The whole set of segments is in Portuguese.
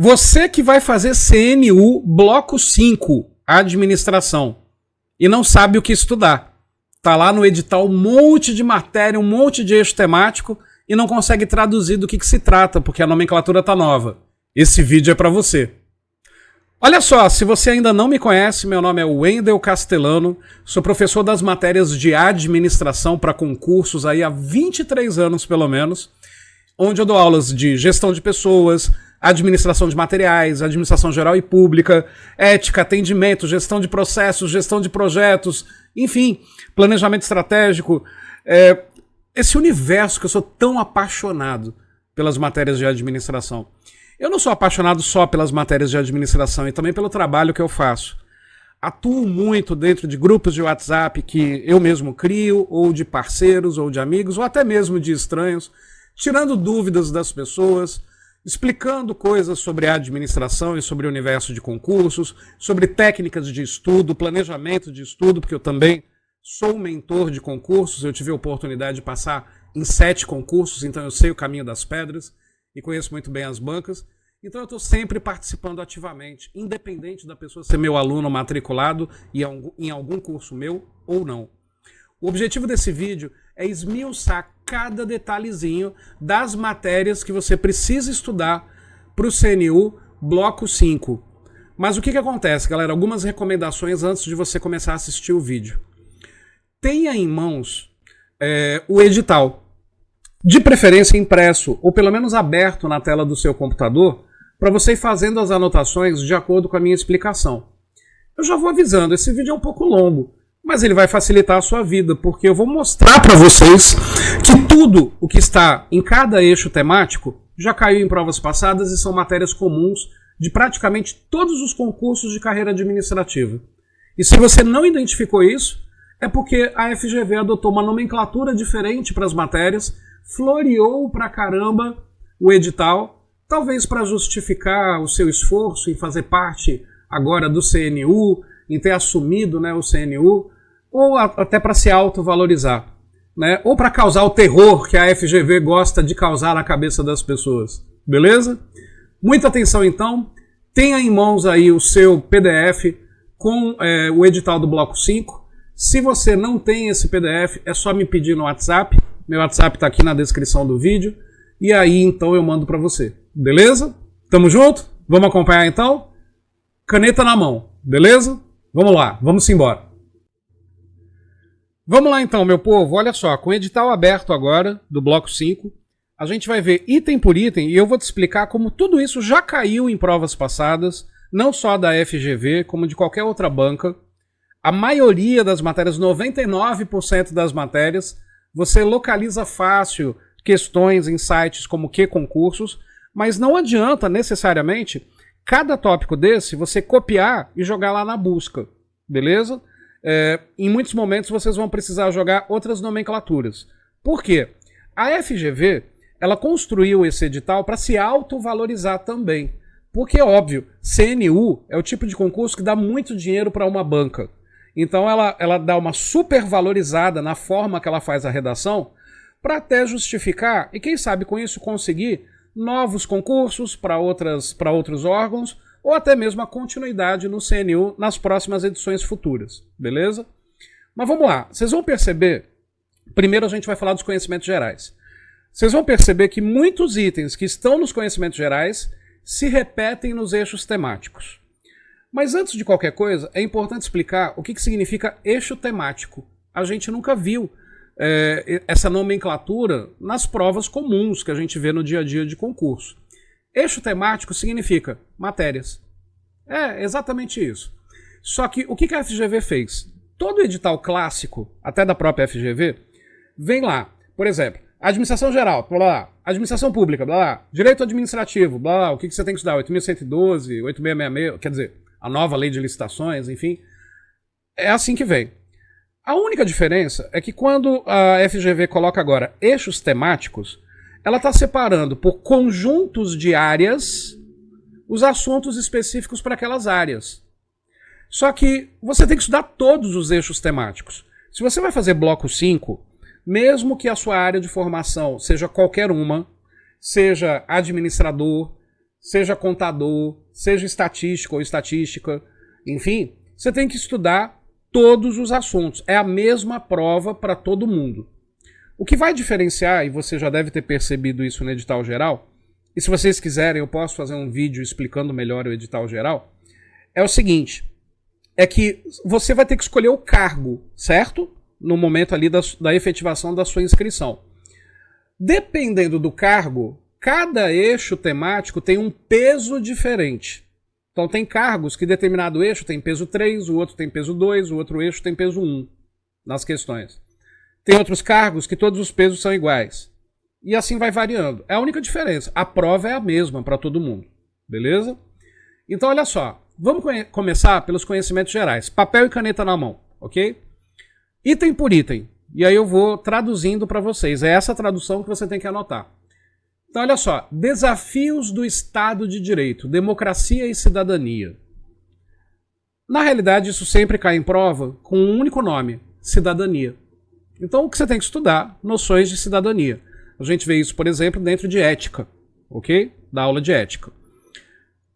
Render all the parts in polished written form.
Você que vai fazer CNU Bloco 5, Administração, e não sabe o que estudar. Tá lá no edital um monte de matéria, um monte de eixo temático e não consegue traduzir do que se trata, porque a nomenclatura tá nova. Esse vídeo é para você. Olha só, se você ainda não me conhece, meu nome é Wendel Castellano, sou professor das matérias de administração para concursos aí há 23 anos pelo menos, onde eu dou aulas de gestão de pessoas, administração de materiais, administração geral e pública, ética, atendimento, gestão de processos, gestão de projetos, enfim, planejamento estratégico. Esse universo que eu sou tão apaixonado pelas matérias de administração. Eu não sou apaixonado só pelas matérias de administração e também pelo trabalho que eu faço. Atuo muito dentro de grupos de WhatsApp que eu mesmo crio, ou de parceiros, ou de amigos, ou até mesmo de estranhos, tirando dúvidas das pessoas, explicando coisas sobre a administração e sobre o universo de concursos, sobre técnicas de estudo, planejamento de estudo, porque eu também sou mentor de concursos, eu tive a oportunidade de passar em 7 concursos, então eu sei o caminho das pedras e conheço muito bem as bancas, então eu estou sempre participando ativamente, independente da pessoa ser meu aluno matriculado em algum curso meu ou não. O objetivo desse vídeo é esmiuçar cada detalhezinho das matérias que você precisa estudar para o CNU Bloco 5. Mas o que acontece, galera? Algumas recomendações antes de você começar a assistir o vídeo. Tenha em mãos o edital, de preferência impresso, ou pelo menos aberto na tela do seu computador, para você ir fazendo as anotações de acordo com a minha explicação. Eu já vou avisando, esse vídeo é um pouco longo, mas ele vai facilitar a sua vida, porque eu vou mostrar para vocês que tudo o que está em cada eixo temático já caiu em provas passadas e são matérias comuns de praticamente todos os concursos de carreira administrativa. E se você não identificou isso, é porque a FGV adotou uma nomenclatura diferente para as matérias, floreou pra caramba o edital, talvez para justificar o seu esforço em fazer parte agora do CNU, em ter assumido, né, o CNU, ou até para se autovalorizar, né, ou para causar o terror que a FGV gosta de causar na cabeça das pessoas. Beleza? Muita atenção então, tenha em mãos aí o seu PDF com o edital do Bloco 5. Se você não tem esse PDF, é só me pedir no WhatsApp. Meu WhatsApp está aqui na descrição do vídeo. E aí, então, eu mando para você. Beleza? Tamo junto? Vamos acompanhar, então? Caneta na mão. Beleza? Vamos lá. Vamos embora. Vamos lá, então, meu povo. Olha só. Com o edital aberto agora, do Bloco 5, a gente vai ver item por item e eu vou te explicar como tudo isso já caiu em provas passadas, não só da FGV, como de qualquer outra banca. A maioria das matérias, 99% das matérias, você localiza fácil questões em sites como QConcursos, mas não adianta necessariamente cada tópico desse você copiar e jogar lá na busca, beleza? Em muitos momentos vocês vão precisar jogar outras nomenclaturas. Por quê? A FGV, ela construiu esse edital para se autovalorizar também. Porque, óbvio, CNU é o tipo de concurso que dá muito dinheiro para uma banca. Então ela dá uma supervalorizada na forma que ela faz a redação para até justificar e quem sabe com isso conseguir novos concursos para outros órgãos ou até mesmo a continuidade no CNU nas próximas edições futuras, beleza? Mas vamos lá, vocês vão perceber, primeiro a gente vai falar dos conhecimentos gerais. Vocês vão perceber que muitos itens que estão nos conhecimentos gerais se repetem nos eixos temáticos. Mas antes de qualquer coisa, é importante explicar o que significa eixo temático. A gente nunca viu essa nomenclatura nas provas comuns que a gente vê no dia a dia de concurso. Eixo temático significa matérias. É exatamente isso. Só que o que a FGV fez? Todo edital clássico, até da própria FGV, vem lá. Por exemplo, administração geral, blá, blá, administração pública, blá, blá, direito administrativo, blá, blá, o que você tem que estudar? 8.112, 8.666, quer dizer, a nova lei de licitações, enfim. É assim que vem. A única diferença é que quando a FGV coloca agora eixos temáticos, ela está separando por conjuntos de áreas os assuntos específicos para aquelas áreas. Só que você tem que estudar todos os eixos temáticos. Se você vai fazer bloco 5, mesmo que a sua área de formação seja qualquer uma, seja administrador, seja contador, seja estatístico ou estatística, enfim, você tem que estudar todos os assuntos. É a mesma prova para todo mundo. O que vai diferenciar, e você já deve ter percebido isso no edital geral, e se vocês quiserem eu posso fazer um vídeo explicando melhor o edital geral, é o seguinte, é que você vai ter que escolher o cargo, certo? No momento ali da efetivação da sua inscrição. Dependendo do cargo, cada eixo temático tem um peso diferente. Então tem cargos que determinado eixo tem peso 3, o outro tem peso 2, o outro eixo tem peso 1 nas questões. Tem outros cargos que todos os pesos são iguais. E assim vai variando. É a única diferença. A prova é a mesma para todo mundo. Beleza? Então olha só. Vamos começar pelos conhecimentos gerais. Papel e caneta na mão, ok? Item por item. E aí eu vou traduzindo para vocês. É essa tradução que você tem que anotar. Então, olha só. Desafios do Estado de Direito, democracia e cidadania. Na realidade, isso sempre cai em prova com um único nome, cidadania. Então, o que você tem que estudar? Noções de cidadania. A gente vê isso, por exemplo, dentro de ética, ok? Da aula de ética.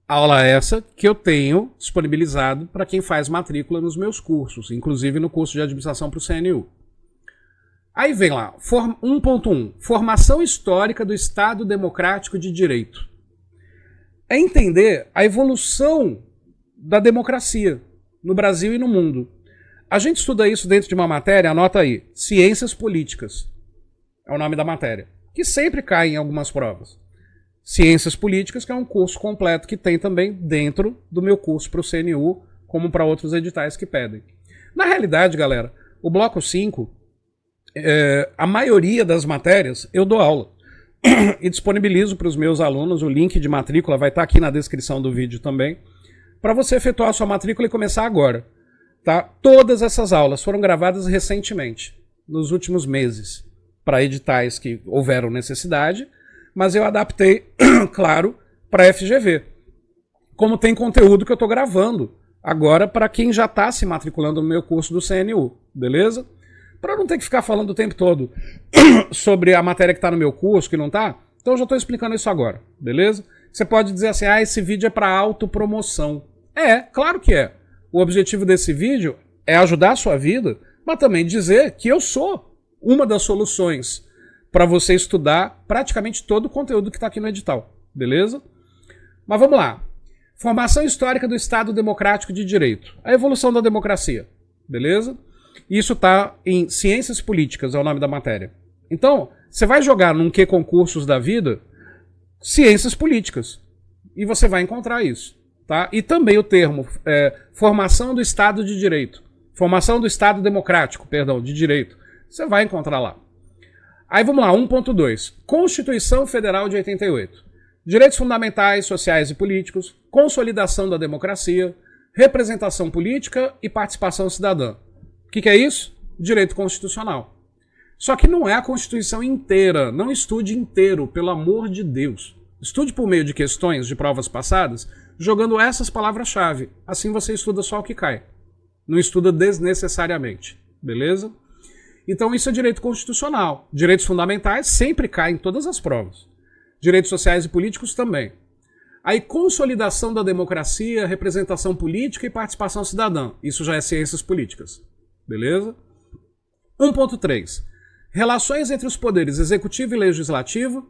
Aula essa que eu tenho disponibilizado para quem faz matrícula nos meus cursos, inclusive no curso de administração para o CNU. Aí vem lá, 1.1, formação histórica do Estado Democrático de Direito. É entender a evolução da democracia no Brasil e no mundo. A gente estuda isso dentro de uma matéria, anota aí, Ciências Políticas, é o nome da matéria, que sempre cai em algumas provas. Ciências Políticas, que é um curso completo que tem também dentro do meu curso para o CNU, como para outros editais que pedem. Na realidade, galera, o bloco 5, a maioria das matérias eu dou aula e disponibilizo para os meus alunos, o link de matrícula vai estar aqui na descrição do vídeo também, para você efetuar a sua matrícula e começar agora. Tá? Todas essas aulas foram gravadas recentemente, nos últimos meses, para editais que houveram necessidade, mas eu adaptei, claro, para a FGV. Como tem conteúdo que eu estou gravando agora para quem já está se matriculando no meu curso do CNU, beleza? Para não ter que ficar falando o tempo todo sobre a matéria que está no meu curso, que não está, então eu já estou explicando isso agora, beleza? Você pode dizer assim, esse vídeo é para autopromoção. Claro que é. O objetivo desse vídeo é ajudar a sua vida, mas também dizer que eu sou uma das soluções para você estudar praticamente todo o conteúdo que está aqui no edital, beleza? Mas vamos lá. Formação histórica do Estado Democrático de Direito. A evolução da democracia, beleza? Isso está em Ciências Políticas, é o nome da matéria. Então, você vai jogar num que concursos da vida, Ciências Políticas, e você vai encontrar isso. Tá? E também o termo formação do Estado de Direito, formação do Estado Democrático, perdão, de Direito, você vai encontrar lá. Aí vamos lá, 1.2, Constituição Federal de 88, direitos fundamentais, sociais e políticos, consolidação da democracia, representação política e participação cidadã. O que é isso? Direito constitucional. Só que não é a Constituição inteira, não estude inteiro, pelo amor de Deus. Estude por meio de questões de provas passadas, jogando essas palavras-chave. Assim você estuda só o que cai. Não estuda desnecessariamente. Beleza? Então isso é direito constitucional. Direitos fundamentais sempre caem em todas as provas. Direitos sociais e políticos também. Aí consolidação da democracia, representação política e participação cidadã. Isso já é ciências políticas. Beleza? 1.3. Relações entre os poderes executivo e legislativo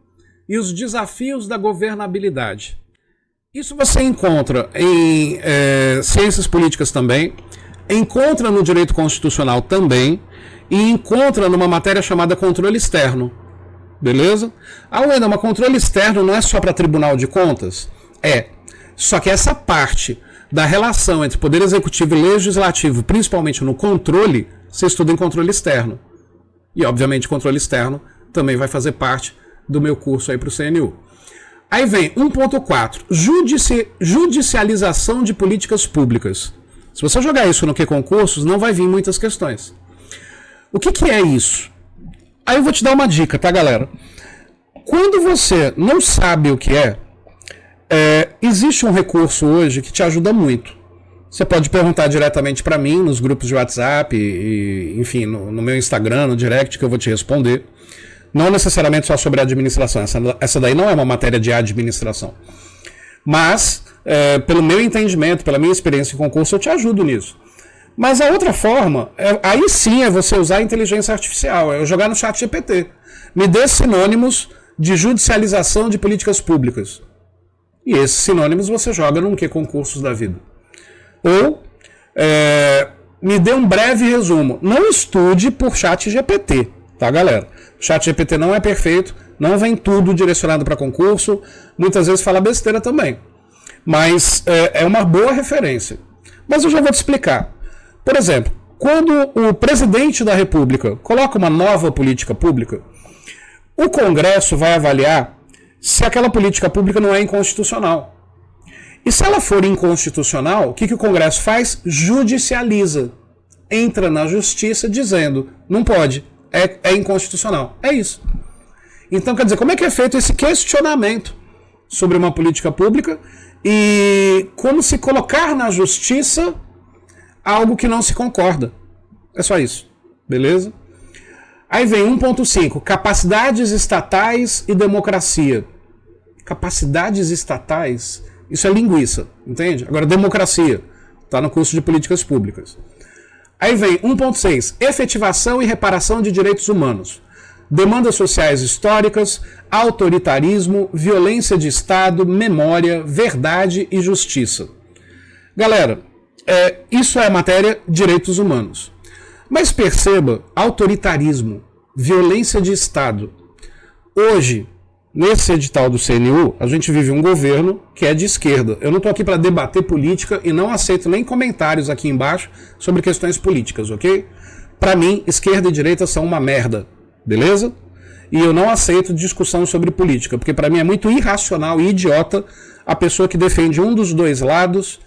e os desafios da governabilidade. Isso você encontra em ciências políticas também, encontra no direito constitucional também, e encontra numa matéria chamada controle externo. Beleza? Wendel, mas controle externo não é só para Tribunal de Contas? Só que essa parte da relação entre poder executivo e legislativo, principalmente no controle, você estuda em controle externo. E, obviamente, controle externo também vai fazer parte do meu curso aí para o CNU. Aí vem 1.4, judicialização de políticas públicas. Se você jogar isso no que concursos, não vai vir muitas questões. O que é isso? Aí eu vou te dar uma dica, tá, galera? Quando você não sabe o que existe um recurso hoje que te ajuda muito. Você pode perguntar diretamente para mim nos grupos de WhatsApp, enfim, no meu Instagram, no direct, que eu vou te responder. Não necessariamente só sobre administração, essa daí não é uma matéria de administração. Mas, pelo meu entendimento, pela minha experiência em concurso, eu te ajudo nisso. Mas a outra forma, aí sim é você usar a inteligência artificial, é eu jogar no chat GPT. Me dê sinônimos de judicialização de políticas públicas. E esses sinônimos você joga num concursos da vida. Ou, me dê um breve resumo. Não estude por chat GPT, tá, galera? O chat GPT não é perfeito, não vem tudo direcionado para concurso, muitas vezes fala besteira também. Mas é uma boa referência. Mas eu já vou te explicar. Por exemplo, quando o presidente da República coloca uma nova política pública, o Congresso vai avaliar se aquela política pública não é inconstitucional. E se ela for inconstitucional, o que o Congresso faz? Judicializa. Entra na justiça dizendo, não pode, é inconstitucional. É isso. Então, quer dizer, como é que é feito esse questionamento sobre uma política pública e como se colocar na justiça algo que não se concorda. É só isso. Beleza? Aí vem 1.5, capacidades estatais e democracia. Capacidades estatais, isso é linguiça, entende? Agora, democracia, está no curso de políticas públicas. Aí vem 1.6, efetivação e reparação de direitos humanos. Demandas sociais históricas, autoritarismo, violência de Estado, memória, verdade e justiça. Galera, isso é a matéria direitos humanos. Mas perceba, autoritarismo, violência de Estado. Hoje, nesse edital do CNU, a gente vive um governo que é de esquerda. Eu não estou aqui para debater política e não aceito nem comentários aqui embaixo sobre questões políticas, ok? Para mim, esquerda e direita são uma merda, beleza? E eu não aceito discussão sobre política, porque para mim é muito irracional e idiota a pessoa que defende um dos dois lados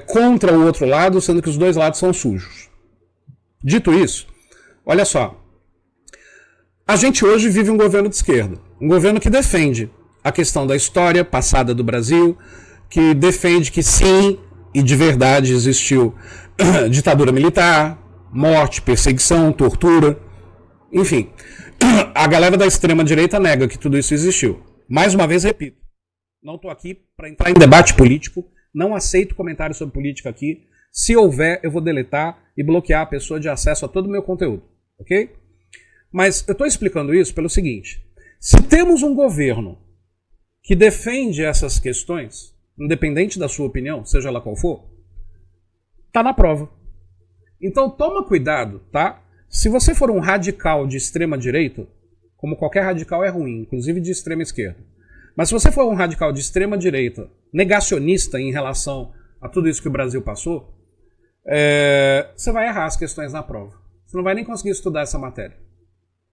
contra o outro lado, sendo que os dois lados são sujos. Dito isso, olha só. A gente hoje vive um governo de esquerda. Um governo que defende a questão da história passada do Brasil, que defende que sim, e de verdade existiu ditadura militar, morte, perseguição, tortura, enfim. A galera da extrema-direita nega que tudo isso existiu. Mais uma vez, repito, não estou aqui para entrar em debate político, não aceito comentários sobre política aqui. Se houver, eu vou deletar e bloquear a pessoa de acesso a todo o meu conteúdo, ok? Mas eu estou explicando isso pelo seguinte: se temos um governo que defende essas questões, independente da sua opinião, seja ela qual for, está na prova. Então toma cuidado, tá? Se você for um radical de extrema direita, como qualquer radical é ruim, inclusive de extrema esquerda, mas se você for um radical de extrema direita, negacionista em relação a tudo isso que o Brasil passou, você vai errar as questões na prova. Você não vai nem conseguir estudar essa matéria.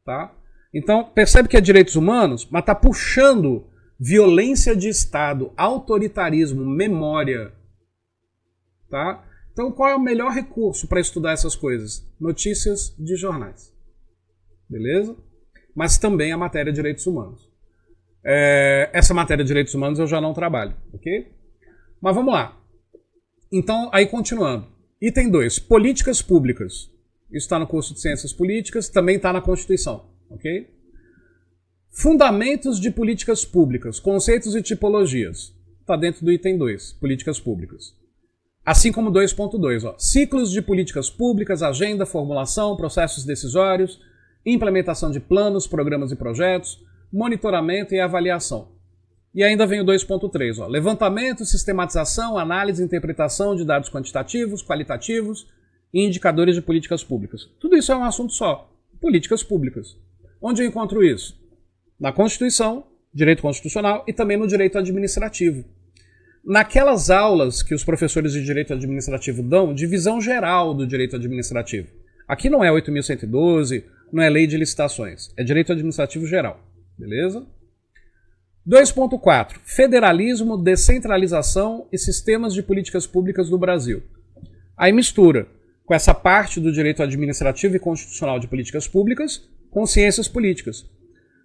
Tá? Então, percebe que é direitos humanos, mas está puxando violência de Estado, autoritarismo, memória. Tá? Então, qual é o melhor recurso para estudar essas coisas? Notícias de jornais. Beleza? Mas também a matéria de direitos humanos. Essa matéria de direitos humanos eu já não trabalho, ok? Mas vamos lá. Então, aí continuando. Item 2, políticas públicas. Isso está no curso de Ciências Políticas, também está na Constituição, ok? Fundamentos de políticas públicas, conceitos e tipologias. Está dentro do item 2, políticas públicas. Assim como 2.2, ciclos de políticas públicas, agenda, formulação, processos decisórios, implementação de planos, programas e projetos, monitoramento e avaliação. E ainda vem o 2.3, levantamento, sistematização, análise e interpretação de dados quantitativos, qualitativos e indicadores de políticas públicas. Tudo isso é um assunto só, políticas públicas. Onde eu encontro isso? Na Constituição, direito constitucional e também no direito administrativo. Naquelas aulas que os professores de direito administrativo dão, divisão geral do direito administrativo. Aqui não é 8.112, não é lei de licitações, é direito administrativo geral. Beleza? 2.4. Federalismo, descentralização e sistemas de políticas públicas do Brasil. Aí mistura com essa parte do direito administrativo e constitucional de políticas públicas com ciências políticas.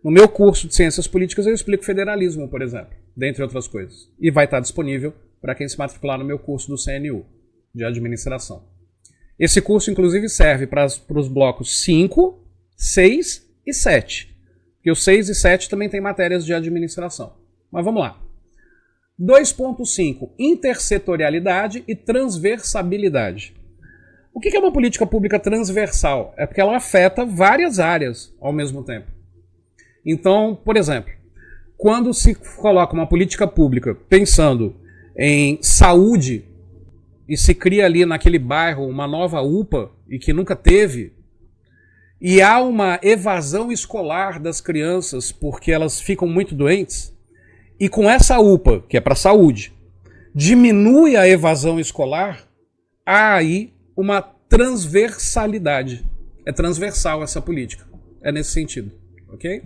No meu curso de ciências políticas eu explico federalismo, por exemplo, dentre outras coisas. E vai estar disponível para quem se matricular no meu curso do CNU, de administração. Esse curso, inclusive, serve para os blocos 5, 6 e 7. Porque os 6 e 7 também tem matérias de administração. Mas vamos lá. 2.5, intersetorialidade e transversabilidade. O que é uma política pública transversal? É porque ela afeta várias áreas ao mesmo tempo. Então, por exemplo, quando se coloca uma política pública pensando em saúde e se cria ali naquele bairro uma nova UPA e que nunca teve, e há uma evasão escolar das crianças porque elas ficam muito doentes, e com essa UPA, que é para saúde, diminui a evasão escolar, há aí uma transversalidade. É transversal essa política. É nesse sentido. Ok?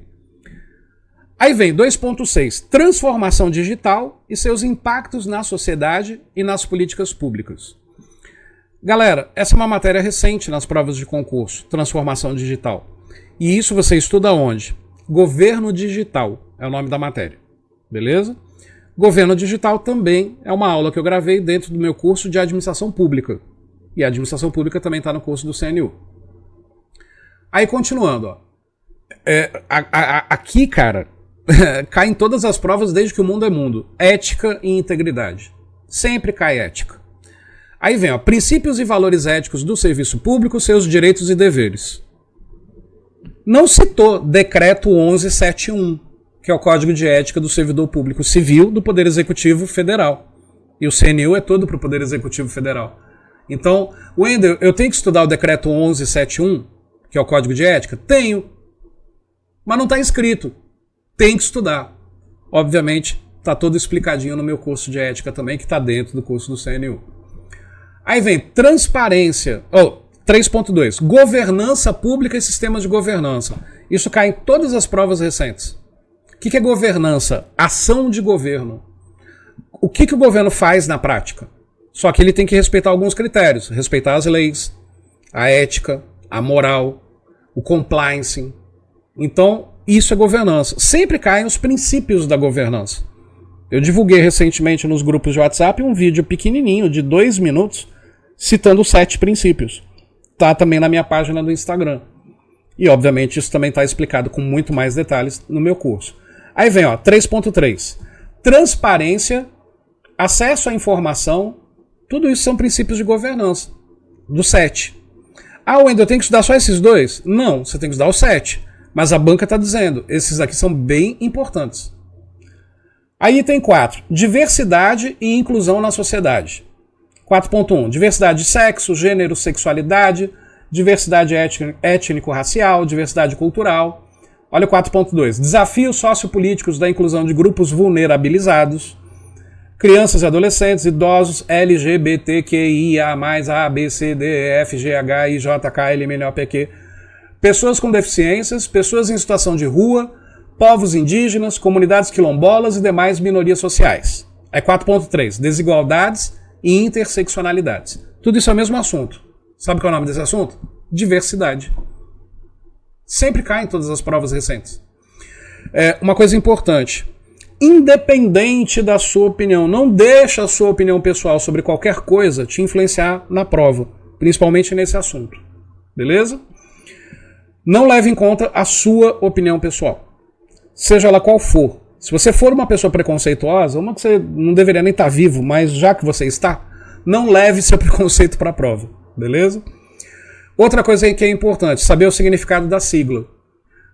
Aí vem 2.6, transformação digital e seus impactos na sociedade e nas políticas públicas. Galera, essa é uma matéria recente nas provas de concurso, transformação digital. E isso você estuda onde? Governo digital é o nome da matéria. Beleza? Governo digital também é uma aula que eu gravei dentro do meu curso de administração pública. E a administração pública também está no curso do CNU. Aí continuando, ó. Aqui, cara, cai em todas as provas desde que o mundo é mundo. Ética e integridade. Sempre cai ética. Aí vem, ó, princípios e valores éticos do serviço público, seus direitos e deveres. Não citou decreto 1171, que é o Código de Ética do Servidor Público Civil do Poder Executivo Federal. E o CNU é todo para o Poder Executivo Federal. Então, Wendel, eu tenho que estudar o decreto 1171, que é o Código de Ética? Tenho. Mas não está escrito. Tem que estudar. Obviamente, está todo explicadinho no meu curso de ética também, que está dentro do curso do CNU. Aí vem transparência. 3.2. Governança pública e sistemas de governança. Isso cai em todas as provas recentes. O que é governança? Ação de governo. O que o governo faz na prática? Só que ele tem que respeitar alguns critérios. Respeitar as leis, a ética, a moral, o compliance. Então, isso é governança. Sempre caem os princípios da governança. Eu divulguei recentemente nos grupos de WhatsApp um vídeo pequenininho de 2 minutos citando 7 princípios. Tá também na minha página do Instagram. E, obviamente, isso também está explicado com muito mais detalhes no meu curso. Aí vem, ó, 3.3. Transparência, acesso à informação, tudo isso são princípios de governança. Do 7. Ah, Wendel, eu tenho que estudar só esses 2? Não, você tem que estudar os 7. Mas a banca está dizendo, esses aqui são bem importantes. Aí tem 4. Diversidade e inclusão na sociedade. 4.1. Diversidade de sexo, gênero, sexualidade, diversidade étnico-racial, diversidade cultural. Olha o 4.2. Desafios sociopolíticos da inclusão de grupos vulnerabilizados, crianças e adolescentes, idosos, LGBTQIA+, A, B, C, D, E, F, G, H, I, J, K, L, M, N, O, P, Q, pessoas com deficiências, pessoas em situação de rua, povos indígenas, comunidades quilombolas e demais minorias sociais. É 4.3. Desigualdades e interseccionalidades. Tudo isso é o mesmo assunto. Sabe qual é o nome desse assunto? Diversidade. Sempre cai em todas as provas recentes. Uma coisa importante. Independente da sua opinião, não deixa a sua opinião pessoal sobre qualquer coisa te influenciar na prova, principalmente nesse assunto. Beleza? Não leve em conta a sua opinião pessoal. Seja ela qual for. Se você for uma pessoa preconceituosa, uma que você não deveria nem estar vivo, mas já que você está, não leve seu preconceito para a prova. Beleza? Outra coisa aí que é importante, saber o significado da sigla.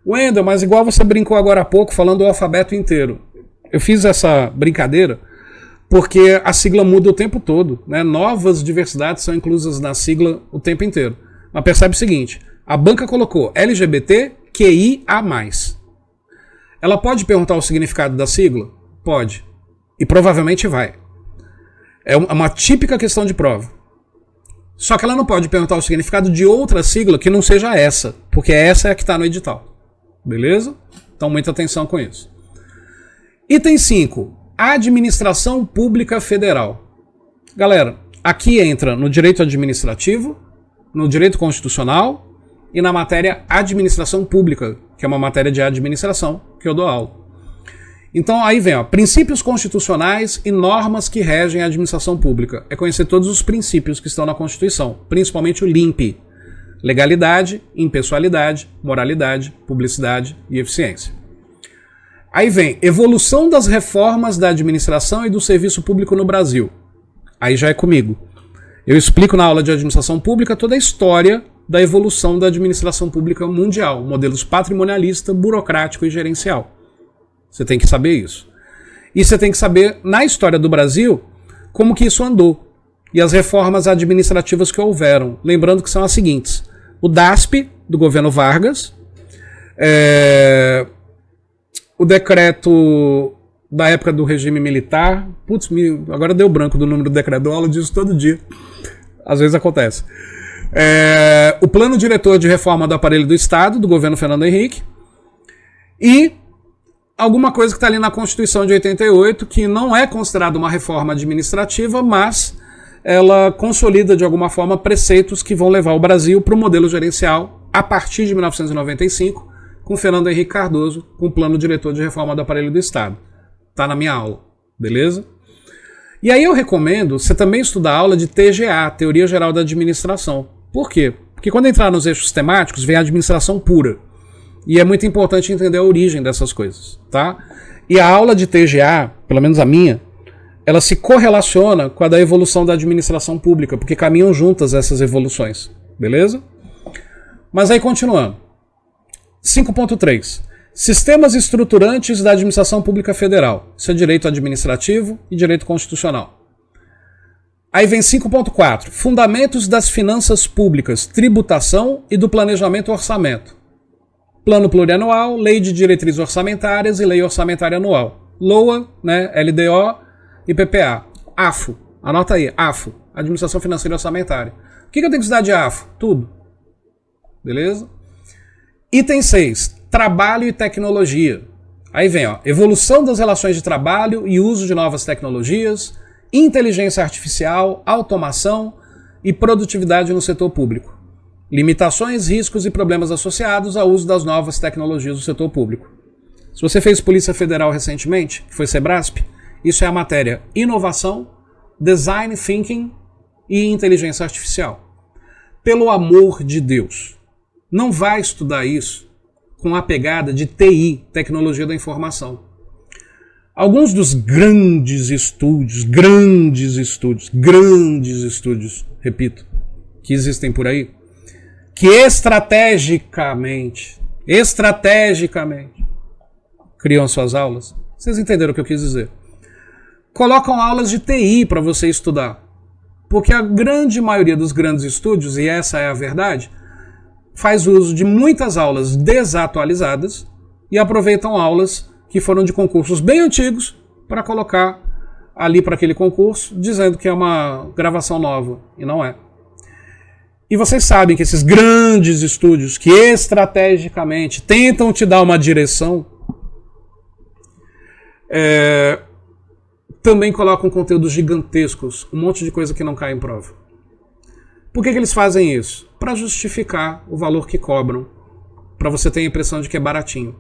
Wendel, mas igual você brincou agora há pouco falando o alfabeto inteiro. Eu fiz essa brincadeira porque a sigla muda o tempo todo, né? Novas diversidades são inclusas na sigla o tempo inteiro. Mas percebe o seguinte, a banca colocou LGBTQIA+. Ela pode perguntar o significado da sigla? Pode. E provavelmente vai. É uma típica questão de prova. Só que ela não pode perguntar o significado de outra sigla que não seja essa, porque essa é a que está no edital. Beleza? Então muita atenção com isso. Item 5. Administração Pública Federal. Galera, aqui entra no direito administrativo, no direito constitucional e na matéria administração pública, que é uma matéria de administração que eu dou aula. Então aí vem, ó, princípios constitucionais e normas que regem a administração pública. É conhecer todos os princípios que estão na Constituição, principalmente o LIMP. Legalidade, impessoalidade, moralidade, publicidade e eficiência. Aí vem evolução das reformas da administração e do serviço público no Brasil. Aí já é comigo. Eu explico na aula de administração pública toda a história da evolução da administração pública mundial, modelos patrimonialista, burocrático e gerencial. Você tem que saber isso. E você tem que saber, na história do Brasil, como que isso andou. E as reformas administrativas que houveram. Lembrando que são as seguintes. O DASP, do governo Vargas. O decreto da época do regime militar. Putz, agora deu branco do número do decreto. Dou aula disso todo dia. Às vezes acontece. O plano diretor de reforma do aparelho do Estado, do governo Fernando Henrique. E alguma coisa que está ali na Constituição de 88, que não é considerada uma reforma administrativa, mas ela consolida de alguma forma preceitos que vão levar o Brasil para o modelo gerencial a partir de 1995, com Fernando Henrique Cardoso, com o plano diretor de reforma do aparelho do Estado. Está na minha aula, beleza? E aí eu recomendo você também estudar a aula de TGA, Teoria Geral da Administração. Por quê? Porque quando entrar nos eixos temáticos, vem a administração pura. E é muito importante entender a origem dessas coisas, tá? E a aula de TGA, pelo menos a minha, ela se correlaciona com a da evolução da administração pública, porque caminham juntas essas evoluções, beleza? Mas aí continuando. 5.3. Sistemas estruturantes da administração pública federal. Isso é direito administrativo e direito constitucional. Aí vem 5.4. Fundamentos das finanças públicas, tributação e do planejamento e orçamento. Plano plurianual, lei de diretrizes orçamentárias e lei orçamentária anual. LOA, né, LDO e PPA. AFO, anota aí, AFO, Administração Financeira e Orçamentária. O que eu tenho que estudar de AFO? Tudo. Beleza? Item 6, trabalho e tecnologia. Aí vem, ó, evolução das relações de trabalho e uso de novas tecnologias, inteligência artificial, automação e produtividade no setor público. Limitações, riscos e problemas associados ao uso das novas tecnologias do setor público. Se você fez Polícia Federal recentemente, que foi Sebrasp, isso é a matéria inovação, design thinking e inteligência artificial. Pelo amor de Deus, não vai estudar isso com a pegada de TI, tecnologia da informação. Alguns dos grandes estúdios, repito, que existem por aí, que estrategicamente criam suas aulas. Vocês entenderam o que eu quis dizer? Colocam aulas de TI para você estudar. Porque a grande maioria dos grandes estúdios, e essa é a verdade, faz uso de muitas aulas desatualizadas e aproveitam aulas que foram de concursos bem antigos para colocar ali para aquele concurso, dizendo que é uma gravação nova, e não é. E vocês sabem que esses grandes estúdios que estrategicamente tentam te dar uma direção, também colocam conteúdos gigantescos, um monte de coisa que não cai em prova. Por que eles fazem isso? Para justificar o valor que cobram, para você ter a impressão de que é baratinho.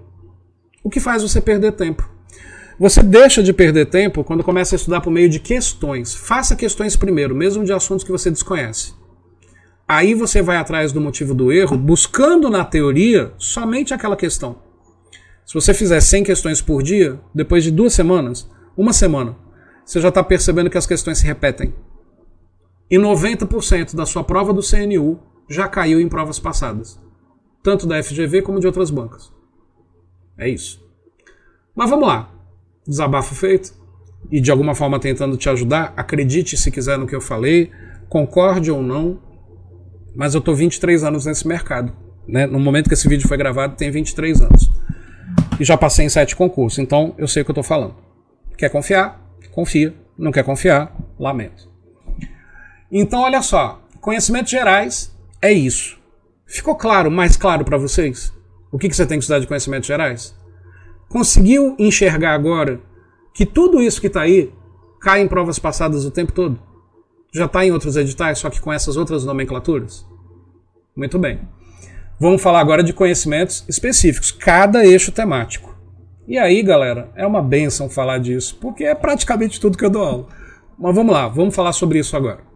O que faz você perder tempo. Você deixa de perder tempo quando começa a estudar por meio de questões. Faça questões primeiro, mesmo de assuntos que você desconhece. Aí você vai atrás do motivo do erro, buscando na teoria somente aquela questão. Se você fizer 100 questões por dia, depois de 2 semanas, 1 semana, você já está percebendo que as questões se repetem. E 90% da sua prova do CNU já caiu em provas passadas. Tanto da FGV como de outras bancas. É isso. Mas vamos lá. Desabafo feito. E de alguma forma tentando te ajudar. Acredite se quiser no que eu falei. Concorde ou não. Mas eu estou 23 anos nesse mercado. Né? No momento que esse vídeo foi gravado, tem 23 anos. E já passei em 7 concursos. Então eu sei o que eu estou falando. Quer confiar? Confia. Não quer confiar? Lamento. Então olha só. Conhecimentos gerais é isso. Ficou claro, mais claro para vocês? O que você tem que estudar de conhecimentos gerais? Conseguiu enxergar agora que tudo isso que está aí cai em provas passadas o tempo todo? Já está em outros editais, só que com essas outras nomenclaturas? Muito bem. Vamos falar agora de conhecimentos específicos, cada eixo temático. E aí, galera, é uma bênção falar disso, porque é praticamente tudo que eu dou aula. Mas vamos lá, vamos falar sobre isso agora.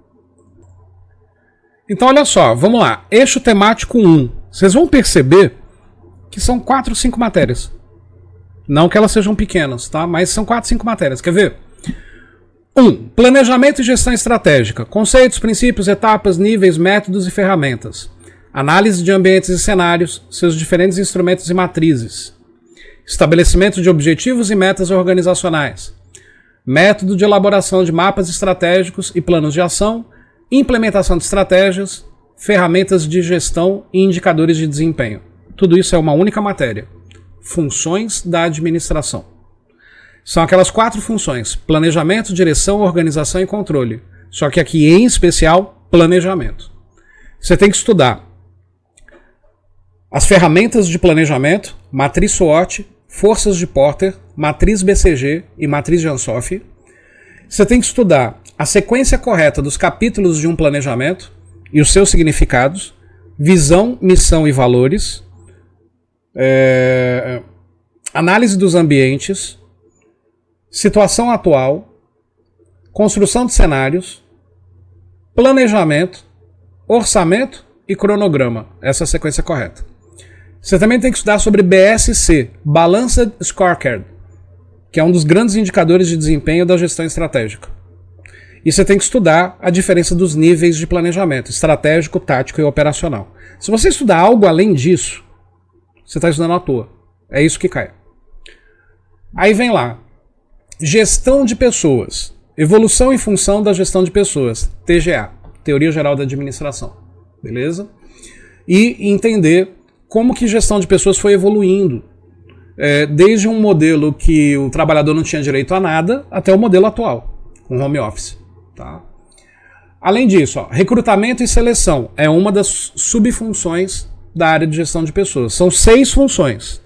Então, olha só, vamos lá. Eixo temático 1. Vocês vão perceber que são 4 ou 5 matérias. Não que elas sejam pequenas, tá? Mas são 4, 5 matérias. Quer ver? 1. Planejamento e gestão estratégica. Conceitos, princípios, etapas, níveis, métodos e ferramentas. Análise de ambientes e cenários, seus diferentes instrumentos e matrizes. Estabelecimento de objetivos e metas organizacionais. Método de elaboração de mapas estratégicos e planos de ação. Implementação de estratégias, ferramentas de gestão e indicadores de desempenho. Tudo isso é uma única matéria. Funções da administração. São aquelas 4 funções: planejamento, direção, organização e controle. Só que aqui, em especial, planejamento. Você tem que estudar as ferramentas de planejamento, matriz SWOT, forças de Porter, matriz BCG e matriz de Ansoff. Você tem que estudar a sequência correta dos capítulos de um planejamento e os seus significados, visão, missão e valores, análise dos ambientes, situação atual, construção de cenários, planejamento, orçamento e cronograma. Essa é a sequência correta. Você também tem que estudar sobre BSC, Balanced Scorecard, que é um dos grandes indicadores de desempenho da gestão estratégica. E você tem que estudar a diferença dos níveis de planejamento, estratégico, tático e operacional. Se você estudar algo além disso, você está estudando à toa. É isso que cai. Aí vem lá. Gestão de pessoas. Evolução em função da gestão de pessoas. TGA. Teoria Geral da Administração. Beleza? E entender como que gestão de pessoas foi evoluindo. Desde um modelo que o trabalhador não tinha direito a nada, até o modelo atual, com home office. Tá? Além disso, recrutamento e seleção é uma das subfunções da área de gestão de pessoas. São 6 funções.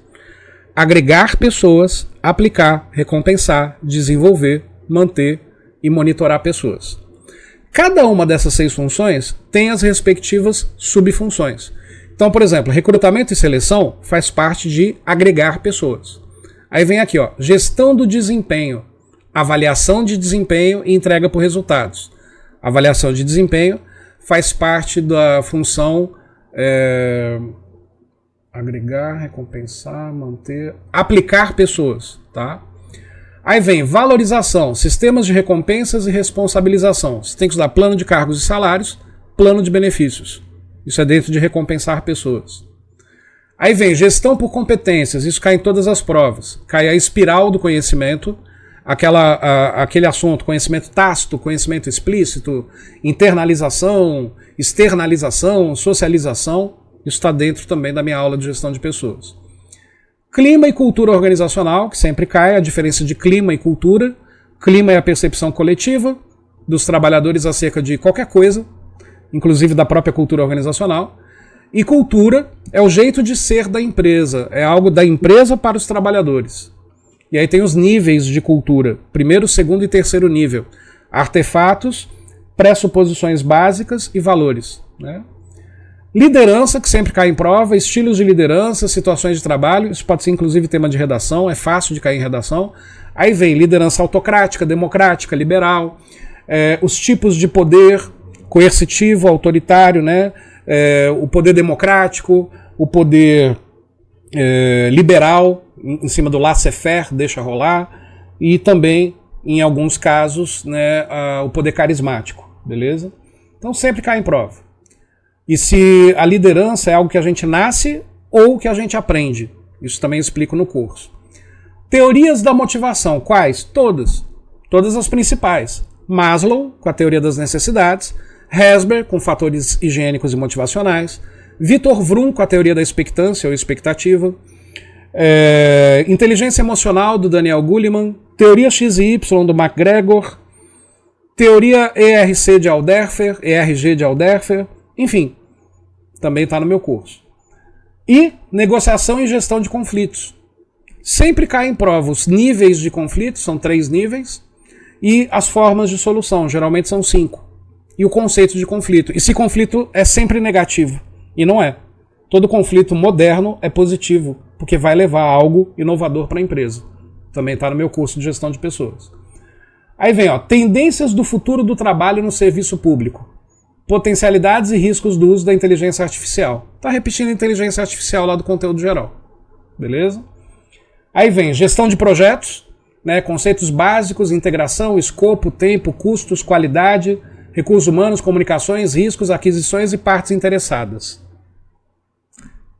Agregar pessoas, aplicar, recompensar, desenvolver, manter e monitorar pessoas. Cada uma dessas 6 funções tem as respectivas subfunções. Então, por exemplo, recrutamento e seleção faz parte de agregar pessoas. Aí vem aqui, ó, gestão do desempenho, avaliação de desempenho e entrega por resultados. Avaliação de desempenho faz parte da função agregar, recompensar, manter, aplicar pessoas, tá? Aí vem valorização, sistemas de recompensas e responsabilização. Você tem que estudar plano de cargos e salários, plano de benefícios. Isso é dentro de recompensar pessoas. Aí vem gestão por competências, isso cai em todas as provas. Cai a espiral do conhecimento, aquele assunto, conhecimento tácito, conhecimento explícito, internalização, externalização, socialização. Isso está dentro também da minha aula de gestão de pessoas. Clima e cultura organizacional, que sempre cai, a diferença de clima e cultura. Clima é a percepção coletiva dos trabalhadores acerca de qualquer coisa, inclusive da própria cultura organizacional. E cultura é o jeito de ser da empresa, é algo da empresa para os trabalhadores. E aí tem os níveis de cultura, 1º, 2º e 3º nível. Artefatos, pressuposições básicas e valores, né? Liderança, que sempre cai em prova, estilos de liderança, situações de trabalho, isso pode ser inclusive tema de redação, é fácil de cair em redação. Aí vem liderança autocrática, democrática, liberal, os tipos de poder, coercitivo, autoritário, né? O poder democrático, o poder liberal, em cima do laissez-faire, deixa rolar, e também, em alguns casos, né, o poder carismático, beleza? Então sempre cai em prova. E se a liderança é algo que a gente nasce ou que a gente aprende. Isso também explico no curso. Teorias da motivação. Quais? Todas. Todas as principais. Maslow, com a teoria das necessidades. Herzberg, com fatores higiênicos e motivacionais. Victor Vroom, com a teoria da expectância ou expectativa. Inteligência emocional, do Daniel Goleman. Teoria X e Y, do McGregor. Teoria ERG de Alderfer. Enfim, também está no meu curso. E negociação e gestão de conflitos. Sempre cai em prova os níveis de conflitos, são 3 níveis, e as formas de solução, geralmente são 5. E o conceito de conflito. E se conflito é sempre negativo, e não é. Todo conflito moderno é positivo, porque vai levar a algo inovador para a empresa. Também está no meu curso de gestão de pessoas. Aí vem, ó, tendências do futuro do trabalho no serviço público. Potencialidades e riscos do uso da inteligência artificial. Tá repetindo a inteligência artificial lá do conteúdo geral. Beleza? Aí vem gestão de projetos, né, conceitos básicos, integração, escopo, tempo, custos, qualidade, recursos humanos, comunicações, riscos, aquisições e partes interessadas.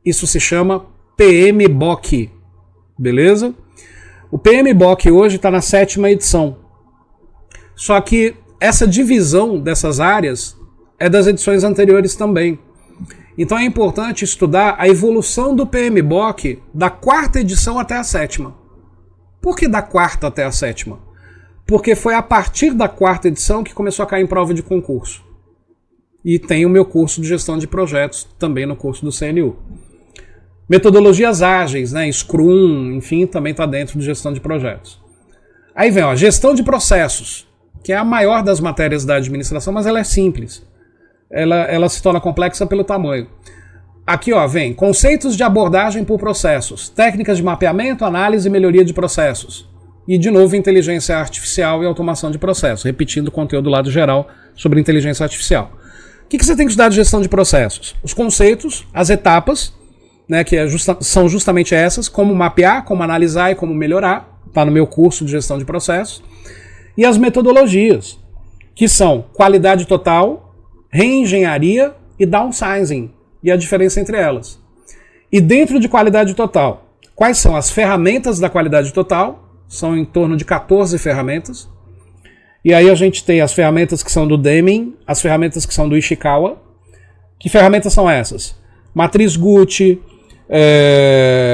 Isso se chama PMBOK, beleza? O PMBOK hoje está na 7ª edição. Só que essa divisão dessas áreas é das edições anteriores também. Então é importante estudar a evolução do PMBOK da 4ª edição até a 7ª. Por que da 4ª até a 7ª? Porque foi a partir da 4ª edição que começou a cair em prova de concurso. E tem o meu curso de gestão de projetos, também no curso do CNU. Metodologias ágeis, né, Scrum, enfim, também está dentro de gestão de projetos. Aí vem, ó, gestão de processos, que é a maior das matérias da administração, mas ela é simples. Ela se torna complexa pelo tamanho. Aqui, ó, vem conceitos de abordagem por processos, técnicas de mapeamento, análise e melhoria de processos. E, de novo, inteligência artificial e automação de processos, repetindo o conteúdo do lado geral sobre inteligência artificial. O que você tem que estudar de gestão de processos? Os conceitos, as etapas, né, que são justamente essas, como mapear, como analisar e como melhorar, está no meu curso de gestão de processos, e as metodologias, que são qualidade total, reengenharia e downsizing, e a diferença entre elas. E dentro de qualidade total, quais são as ferramentas da qualidade total? São em torno de 14 ferramentas. E aí a gente tem as ferramentas que são do Deming, as ferramentas que são do Ishikawa. Que ferramentas são essas? Matriz Gucci,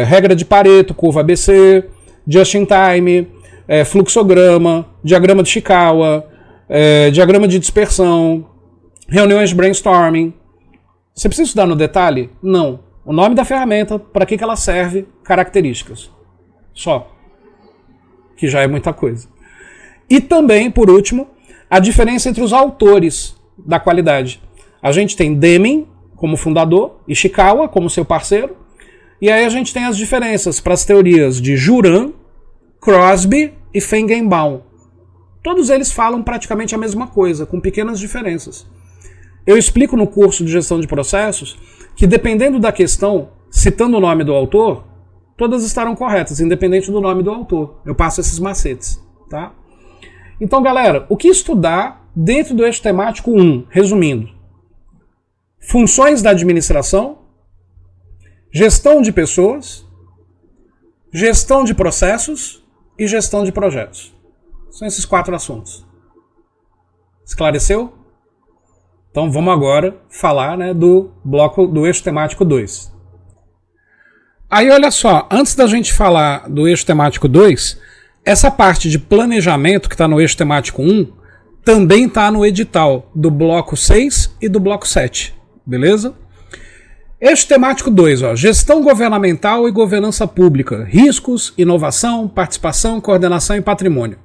regra de Pareto, curva ABC, just in time, fluxograma, diagrama de Ishikawa, diagrama de dispersão, reuniões de brainstorming. Você precisa estudar no detalhe? Não. O nome da ferramenta, para que ela serve, características. Só. Que já é muita coisa. E também, por último, a diferença entre os autores da qualidade. A gente tem Deming como fundador, Ishikawa como seu parceiro, e aí a gente tem as diferenças para as teorias de Juran, Crosby e Feigenbaum. Todos eles falam praticamente a mesma coisa, com pequenas diferenças. Eu explico no curso de gestão de processos que, dependendo da questão, citando o nome do autor, todas estarão corretas, independente do nome do autor. Eu passo esses macetes, tá? Então, galera, o que estudar dentro do eixo temático 1? Resumindo. Funções da administração, gestão de pessoas, gestão de processos e gestão de projetos. São esses 4 assuntos. Esclareceu? Então vamos agora falar, né, do bloco do eixo temático 2. Aí olha só, antes da gente falar do eixo temático 2, essa parte de planejamento que está no eixo temático 1 também está no edital do bloco 6 e do bloco 7, beleza? Eixo temático 2, ó, gestão governamental e governança pública, riscos, inovação, participação, coordenação e patrimônio.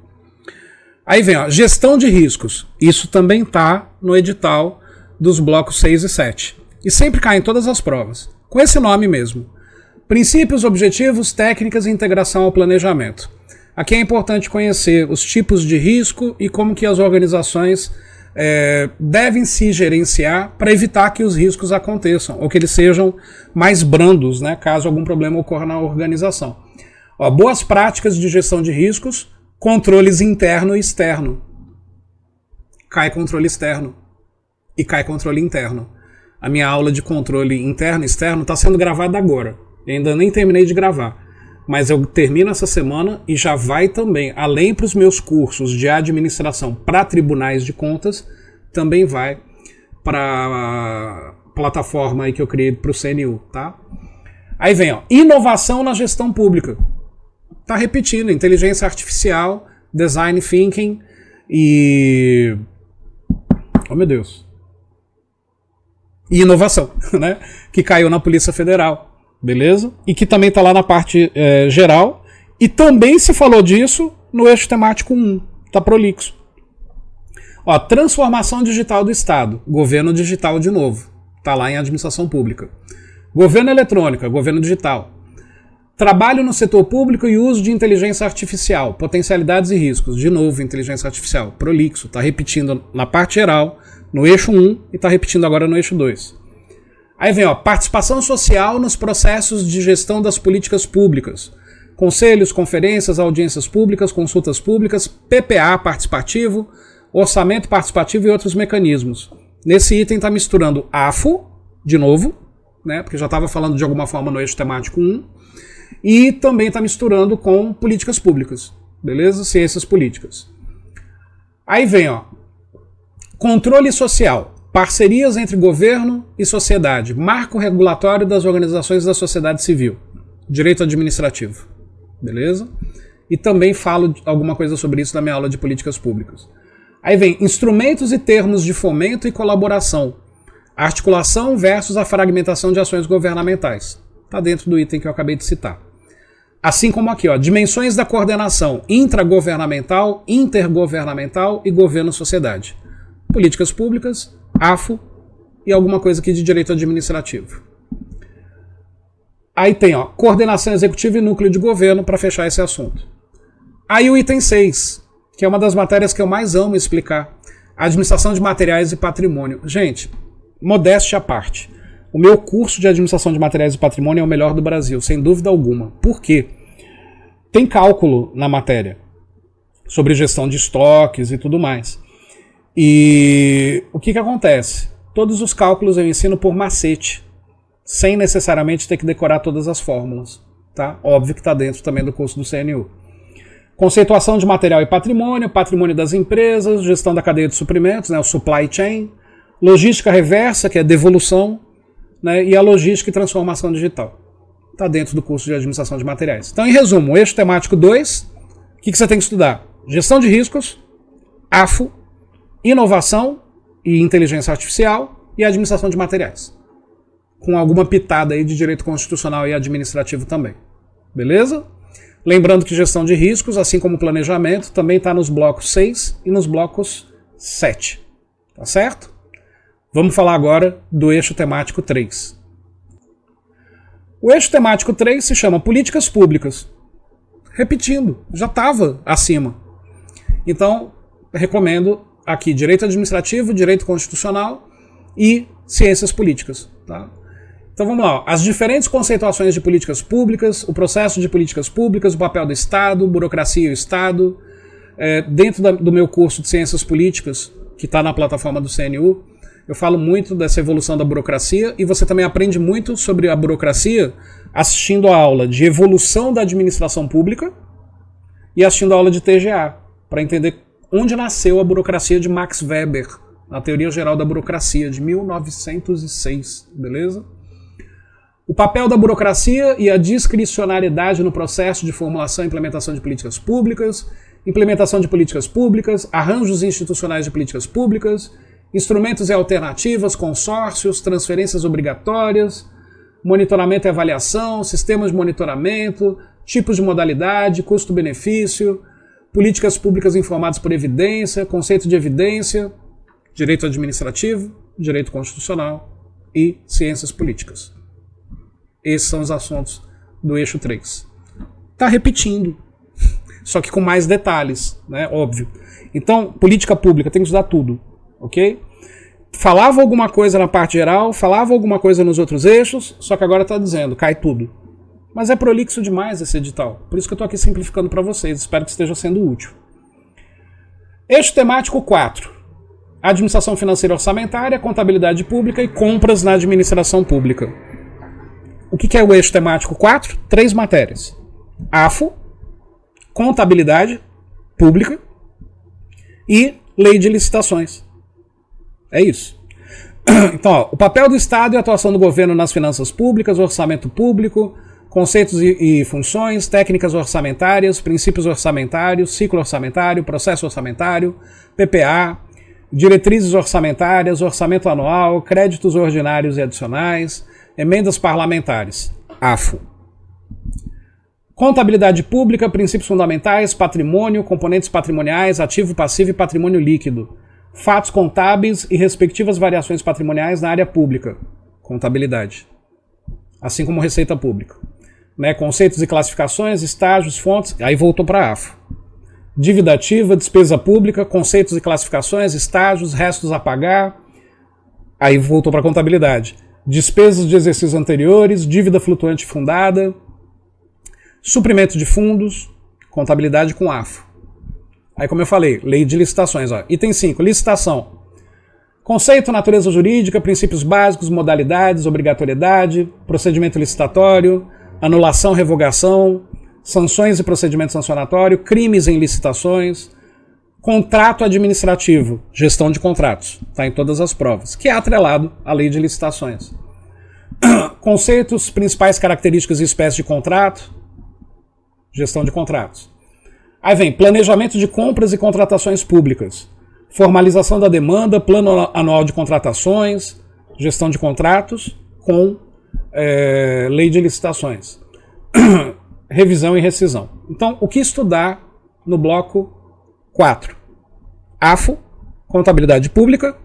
Aí vem, ó, gestão de riscos. Isso também está no edital dos blocos 6 e 7. E sempre cai em todas as provas. Com esse nome mesmo. Princípios, objetivos, técnicas e integração ao planejamento. Aqui é importante conhecer os tipos de risco e como que as organizações devem se gerenciar para evitar que os riscos aconteçam, ou que eles sejam mais brandos, né, caso algum problema ocorra na organização. Ó, boas práticas de gestão de riscos, controles interno e externo. Cai controle externo e cai controle interno. A minha aula de controle interno e externo está sendo gravada agora. Eu ainda nem terminei de gravar. Mas eu termino essa semana e já vai também, além para os meus cursos de administração para tribunais de contas, também vai para a plataforma aí que eu criei para o CNU, tá? Aí vem, ó, inovação na gestão pública. Tá repetindo, inteligência artificial, design thinking e... oh meu Deus. E inovação, né? Que caiu na Polícia Federal. Beleza? E que também está lá na parte geral. E também se falou disso no eixo temático 1. Está prolixo. Ó, transformação digital do Estado. Governo digital de novo. Está lá em administração pública. Governo eletrônica, governo digital. Trabalho no setor público e uso de inteligência artificial. Potencialidades e riscos. De novo, inteligência artificial. Prolixo. Está repetindo na parte geral, no eixo 1 e está repetindo agora no eixo 2. Aí vem, ó, participação social nos processos de gestão das políticas públicas. conselhos, conferências, audiências públicas, consultas públicas, PPA participativo, orçamento participativo e outros mecanismos. Nesse item está misturando AFO, de novo, né, porque já estava falando de alguma forma no eixo temático 1, e também está misturando com políticas públicas, beleza? Ciências políticas. Aí vem, ó, controle social, parcerias entre governo e sociedade, marco regulatório das organizações da sociedade civil, direito administrativo, beleza? E também falo alguma coisa sobre isso na minha aula de políticas públicas. Aí vem instrumentos e termos de fomento e colaboração, articulação versus a fragmentação de ações governamentais. Está dentro do item que eu acabei de citar. Assim como aqui, ó, dimensões da coordenação intragovernamental, intergovernamental e governo-sociedade. Políticas públicas, AFO e alguma coisa aqui de direito administrativo. Aí tem, ó, coordenação executiva e núcleo de governo para fechar esse assunto. Aí o item 6, que é uma das matérias que eu mais amo explicar. Administração de materiais e patrimônio. Gente, modéstia à parte. O meu curso de administração de materiais e patrimônio é o melhor do Brasil, sem dúvida alguma. Por quê? Tem cálculo na matéria sobre gestão de estoques e tudo mais. E o que acontece? Todos os cálculos eu ensino por macete, sem necessariamente ter que decorar todas as fórmulas. Tá? Óbvio que está dentro também do curso do CNU. Conceituação de material e patrimônio, patrimônio das empresas, gestão da cadeia de suprimentos, né, o supply chain, logística reversa, que é devolução, né, e a logística e transformação digital. Está dentro do curso de administração de materiais. Então, em resumo, o eixo temático 2, o que você tem que estudar? Gestão de riscos, AFO, inovação e inteligência artificial e administração de materiais. Com alguma pitada aí de direito constitucional e administrativo também. Beleza? Lembrando que gestão de riscos, assim como planejamento, também está nos blocos 6 e nos blocos 7. Tá certo? Vamos falar agora do eixo temático 3. O eixo temático 3 se chama Políticas Públicas. Repetindo, já estava acima. Então, recomendo aqui Direito Administrativo, Direito Constitucional e Ciências Políticas. Tá? Então vamos lá. As diferentes conceituações de políticas públicas, o processo de políticas públicas, o papel do Estado, burocracia e o Estado. Dentro do meu curso de Ciências Políticas, que está na plataforma do CNU, eu falo muito dessa evolução da burocracia e você também aprende muito sobre a burocracia assistindo a aula de evolução da administração pública e assistindo a aula de TGA, para entender onde nasceu a burocracia de Max Weber, na Teoria Geral da Burocracia, de 1906, beleza? O papel da burocracia e a discricionariedade no processo de formulação e implementação de políticas públicas, implementação de políticas públicas, arranjos institucionais de políticas públicas, instrumentos e alternativas, consórcios, transferências obrigatórias, monitoramento e avaliação, sistemas de monitoramento, tipos de modalidade, custo-benefício, políticas públicas informadas por evidência, conceito de evidência, direito administrativo, direito constitucional e ciências políticas. Esses são os assuntos do eixo 3. Tá repetindo, só que com mais detalhes, né? Óbvio. Então, política pública tem que estudar tudo, ok? Falava alguma coisa na parte geral, falava alguma coisa nos outros eixos, só que agora está dizendo, cai tudo. Mas é prolixo demais esse edital, por isso que eu estou aqui simplificando para vocês, espero que esteja sendo útil. Eixo temático 4. Administração financeira orçamentária, contabilidade pública e compras na administração pública. O que é o eixo temático 4? 3 matérias. AFO, contabilidade pública e lei de licitações. É isso. Então, ó, o papel do Estado e a atuação do governo nas finanças públicas, orçamento público, conceitos e funções, técnicas orçamentárias, princípios orçamentários, ciclo orçamentário, processo orçamentário, PPA, diretrizes orçamentárias, orçamento anual, créditos ordinários e adicionais, emendas parlamentares, AFO. Contabilidade pública, princípios fundamentais, patrimônio, componentes patrimoniais, ativo passivo e patrimônio líquido, fatos contábeis e respectivas variações patrimoniais na área pública, contabilidade, assim como receita pública. Né, conceitos e classificações, estágios, fontes, aí voltou para a AFO. Dívida ativa, despesa pública, conceitos e classificações, estágios, restos a pagar, aí voltou para a contabilidade. Despesas de exercícios anteriores, dívida flutuante fundada, Suprimento de fundos, contabilidade com AFO. Aí, como eu falei, lei de licitações. Ó. Item 5, licitação. Conceito, natureza jurídica, princípios básicos, modalidades, obrigatoriedade, procedimento licitatório, anulação, revogação, sanções e procedimento sancionatório, crimes em licitações, contrato administrativo, gestão de contratos, está em todas as provas, que é atrelado à lei de licitações. Conceitos, principais características e espécies de contrato, gestão de contratos. Aí vem planejamento de compras e contratações públicas, formalização da demanda, plano anual de contratações, gestão de contratos com lei de licitações, revisão e rescisão. Então, o que estudar no bloco 4? AFO, contabilidade pública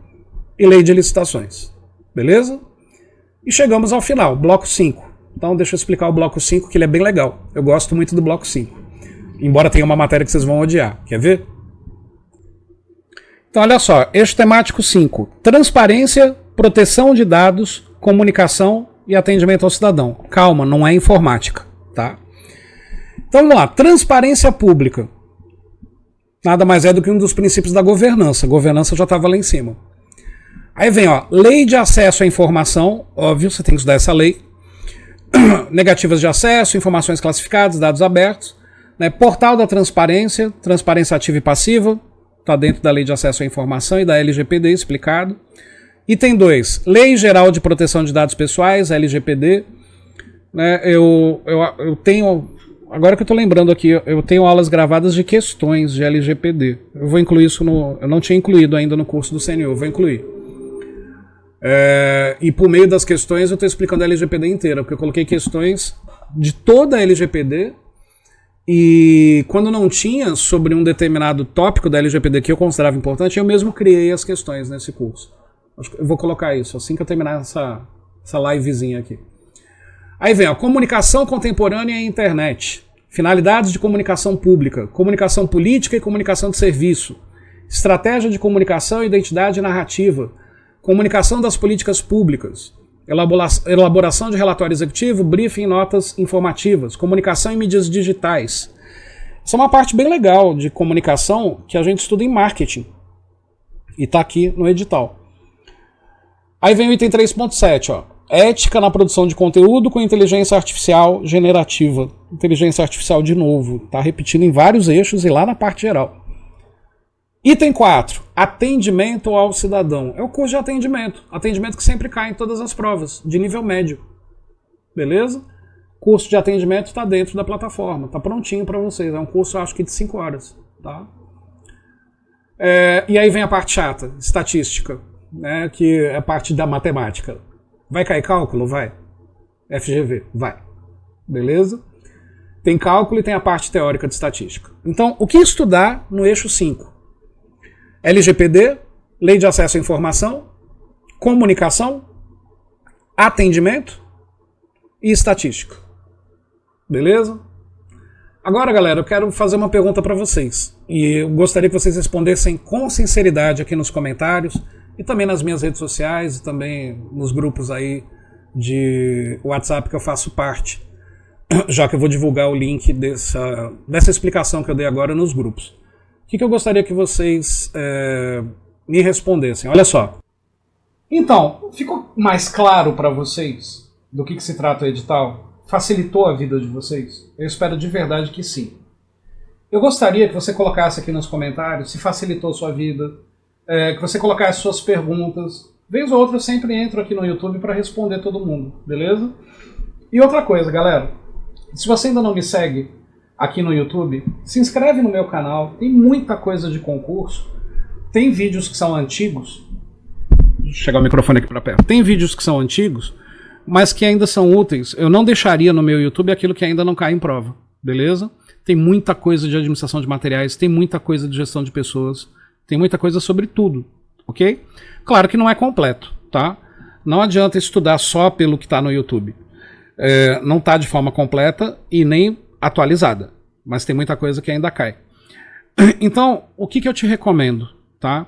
e lei de licitações. Beleza? E chegamos ao final, bloco 5. Então, deixa eu explicar o bloco 5, que ele é bem legal. Eu gosto muito do bloco 5. Embora tenha uma matéria que vocês vão odiar. Quer ver? Então, olha só. Eixo temático 5. Transparência, proteção de dados, comunicação e atendimento ao cidadão. Calma, não é informática, tá? Então, vamos lá. Transparência pública. Nada mais é do que um dos princípios da governança. A governança já estava lá em cima. Aí vem, ó, lei de acesso à informação. Óbvio, você tem que estudar essa lei. Negativas de acesso, informações classificadas, dados abertos. Né? Portal da transparência, transparência ativa e passiva. Está dentro da lei de acesso à informação e da LGPD explicado. Item 2, Lei Geral de Proteção de Dados Pessoais, LGPD. Né? Eu tenho... Agora que eu estou lembrando aqui, eu tenho aulas gravadas de questões de LGPD. Eu vou incluir isso no... Eu não tinha incluído ainda no curso do CNU, eu vou incluir. E por meio das questões eu estou explicando a LGPD inteira, porque eu coloquei questões de toda a LGPD e quando não tinha sobre um determinado tópico da LGPD que eu considerava importante, eu mesmo criei as questões nesse curso. Eu vou colocar isso assim que eu terminar essa livezinha aqui. Aí vem, ó, comunicação contemporânea e internet. Finalidades de comunicação pública, comunicação política e comunicação de serviço, estratégia de comunicação e identidade narrativa, comunicação das políticas públicas, elaboração de relatório executivo, briefing e notas informativas, comunicação em mídias digitais. Isso é uma parte bem legal de comunicação que a gente estuda em marketing. E está aqui no edital. Aí vem o item 3.7, ó. Ética na produção de conteúdo com inteligência artificial generativa. Inteligência artificial de novo. Está repetindo em vários eixos e lá na parte geral. Item 4. Atendimento ao cidadão. É o curso de atendimento. Atendimento que sempre cai em todas as provas, de nível médio. Beleza? Curso de atendimento está dentro da plataforma. Está prontinho para vocês. É um curso, acho que de 5 horas. Tá? E aí vem a parte chata. Estatística. Né, que é a parte da matemática. Vai cair cálculo? Vai. FGV? Vai. Beleza? Tem cálculo e tem a parte teórica de estatística. Então, o que estudar no eixo 5? LGPD, Lei de Acesso à Informação, Comunicação, Atendimento e Estatística. Beleza? Agora, galera, eu quero fazer uma pergunta para vocês. E eu gostaria que vocês respondessem com sinceridade aqui nos comentários e também nas minhas redes sociais e também nos grupos aí de WhatsApp que eu faço parte, já que eu vou divulgar o link dessa explicação que eu dei agora nos grupos. O que eu gostaria que vocês me respondessem? Olha só. Então, ficou mais claro para vocês do que se trata o edital? Facilitou a vida de vocês? Eu espero de verdade que sim. Eu gostaria que você colocasse aqui nos comentários se facilitou sua vida, que você colocasse suas perguntas. Vez ou outra eu sempre entro aqui no YouTube para responder todo mundo, beleza? E outra coisa, galera, se você ainda não me segue aqui no YouTube, se inscreve no meu canal, tem muita coisa de concurso, tem vídeos que são antigos, deixa eu chegar o microfone aqui para perto, tem vídeos que são antigos, mas que ainda são úteis. Eu não deixaria no meu YouTube aquilo que ainda não cai em prova, beleza? Tem muita coisa de administração de materiais, tem muita coisa de gestão de pessoas, tem muita coisa sobre tudo, ok? Claro que não é completo, tá? Não adianta estudar só pelo que está no YouTube. Não está de forma completa e nem atualizada, mas tem muita coisa que ainda cai. Então, o que eu te recomendo, tá?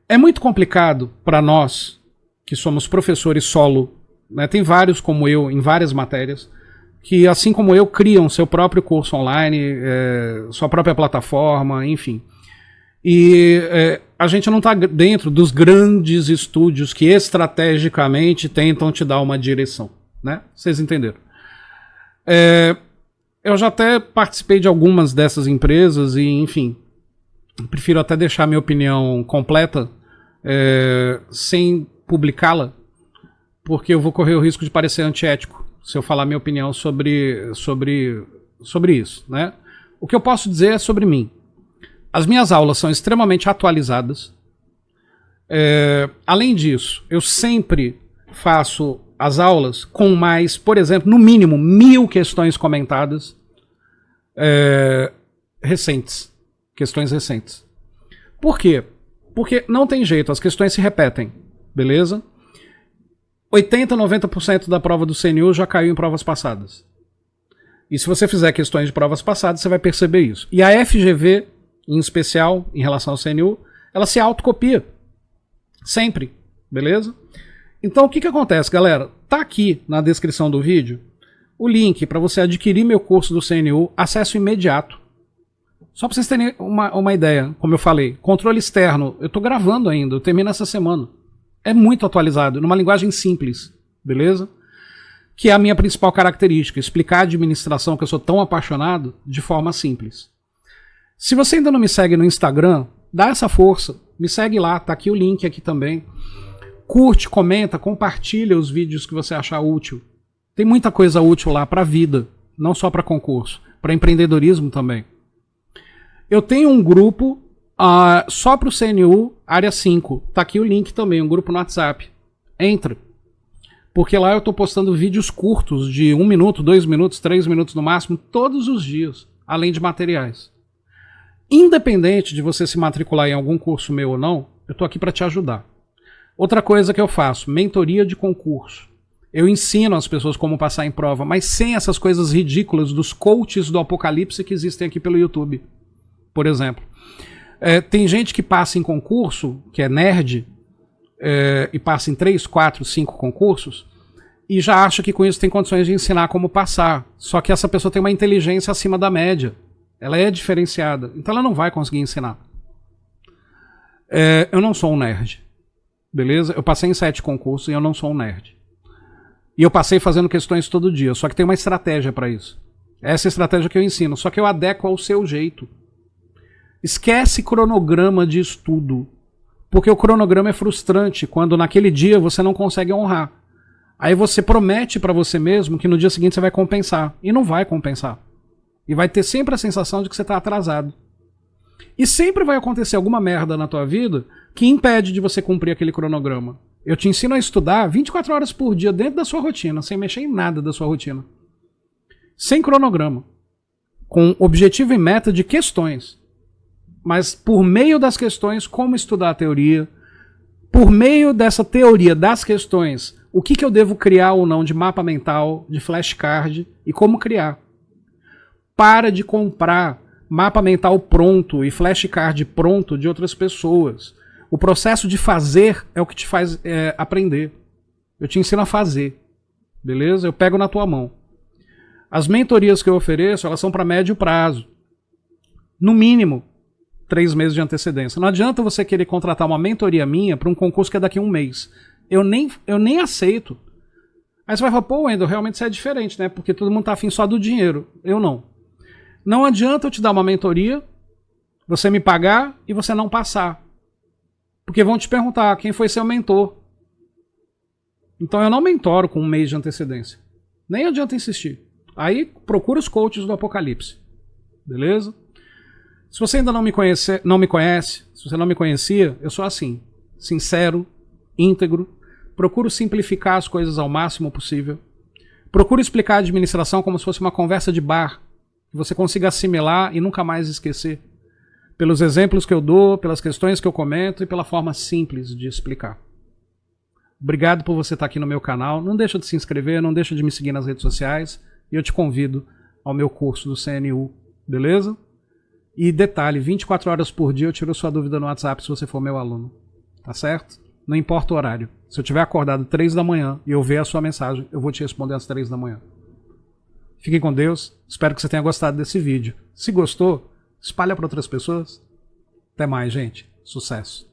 É muito complicado para nós, que somos professores solo, né? Tem vários como eu em várias matérias, que, assim como eu, criam seu próprio curso online, sua própria plataforma, enfim. E a gente não está dentro dos grandes estúdios que estrategicamente tentam te dar uma direção, né? Vocês entenderam? Eu já até participei de algumas dessas empresas e, enfim, prefiro até deixar minha opinião completa sem publicá-la, porque eu vou correr o risco de parecer antiético se eu falar minha opinião sobre isso, né? O que eu posso dizer é sobre mim. As minhas aulas são extremamente atualizadas. Além disso, eu sempre faço as aulas com mais, por exemplo, no mínimo 1000 questões comentadas recentes. Questões recentes. Por quê? Porque não tem jeito, as questões se repetem, beleza? 80, 90% da prova do CNU já caiu em provas passadas. E se você fizer questões de provas passadas, você vai perceber isso. E a FGV, em especial, em relação ao CNU, ela se autocopia. Sempre, beleza? Então o que acontece, galera? Tá aqui na descrição do vídeo o link para você adquirir meu curso do CNU, acesso imediato. Só para vocês terem uma ideia, como eu falei, controle externo, eu tô gravando ainda, eu termino essa semana. É muito atualizado, numa linguagem simples, beleza? Que é a minha principal característica, explicar a administração, que eu sou tão apaixonado, de forma simples. Se você ainda não me segue no Instagram, dá essa força, me segue lá, tá aqui o link aqui também. Curte, comenta, compartilha os vídeos que você achar útil. Tem muita coisa útil lá para a vida, não só para concurso, para empreendedorismo também. Eu tenho um grupo só para o CNU, área 5. Tá aqui o link também, um grupo no WhatsApp. Entra. Porque lá eu tô postando vídeos curtos de 1 minuto, 2 minutos, 3 minutos no máximo, todos os dias, além de materiais. Independente de você se matricular em algum curso meu ou não, eu tô aqui para te ajudar. Outra coisa que eu faço, mentoria de concurso. Eu ensino as pessoas como passar em prova, mas sem essas coisas ridículas dos coaches do apocalipse que existem aqui pelo YouTube, por exemplo. Tem gente que passa em concurso, que é nerd, e passa em 3, 4, 5 concursos, e já acha que com isso tem condições de ensinar como passar. Só que essa pessoa tem uma inteligência acima da média. Ela é diferenciada, então ela não vai conseguir ensinar. Eu não sou um nerd, beleza? Eu passei em 7 concursos e eu não sou um nerd. E eu passei fazendo questões todo dia, só que tem uma estratégia para isso. Essa é a estratégia que eu ensino, só que eu adequo ao seu jeito. Esquece cronograma de estudo, porque o cronograma é frustrante quando naquele dia você não consegue honrar. Aí você promete para você mesmo que no dia seguinte você vai compensar, e não vai compensar. E vai ter sempre a sensação de que você está atrasado. E sempre vai acontecer alguma merda na tua vida que impede de você cumprir aquele cronograma. Eu te ensino a estudar 24 horas por dia dentro da sua rotina, sem mexer em nada da sua rotina. Sem cronograma. Com objetivo e meta de questões. Mas por meio das questões, como estudar a teoria. Por meio dessa teoria das questões, o que eu devo criar ou não de mapa mental, de flashcard e como criar. Para de comprar mapa mental pronto e flashcard pronto de outras pessoas. O processo de fazer é o que te faz aprender. Eu te ensino a fazer. Beleza? Eu pego na tua mão. As mentorias que eu ofereço, elas são para médio prazo. No mínimo, 3 meses de antecedência. Não adianta você querer contratar uma mentoria minha para um concurso que é daqui a 1 mês. Eu nem aceito. Aí você vai falar, pô, Wendel, realmente isso é diferente, né? Porque todo mundo tá afim só do dinheiro. Eu não. Não adianta eu te dar uma mentoria, você me pagar e você não passar. Porque vão te perguntar quem foi seu mentor. Então eu não mentoro com 1 mês de antecedência. Nem adianta insistir. Aí procura os coaches do apocalipse. Beleza? Se você ainda não me conhece, se você não me conhecia, eu sou assim. Sincero, íntegro. Procuro simplificar as coisas ao máximo possível. Procuro explicar a administração como se fosse uma conversa de bar. Que você consiga assimilar e nunca mais esquecer. Pelos exemplos que eu dou, pelas questões que eu comento e pela forma simples de explicar. Obrigado por você estar aqui no meu canal. Não deixa de se inscrever, não deixa de me seguir nas redes sociais. E eu te convido ao meu curso do CNU, beleza? E detalhe, 24 horas por dia eu tiro sua dúvida no WhatsApp se você for meu aluno. Tá certo? Não importa o horário. Se eu tiver acordado 3 da manhã e eu ver a sua mensagem, eu vou te responder às 3 da manhã. Fiquem com Deus. Espero que você tenha gostado desse vídeo. Se gostou, espalha para outras pessoas. Até mais, gente. Sucesso.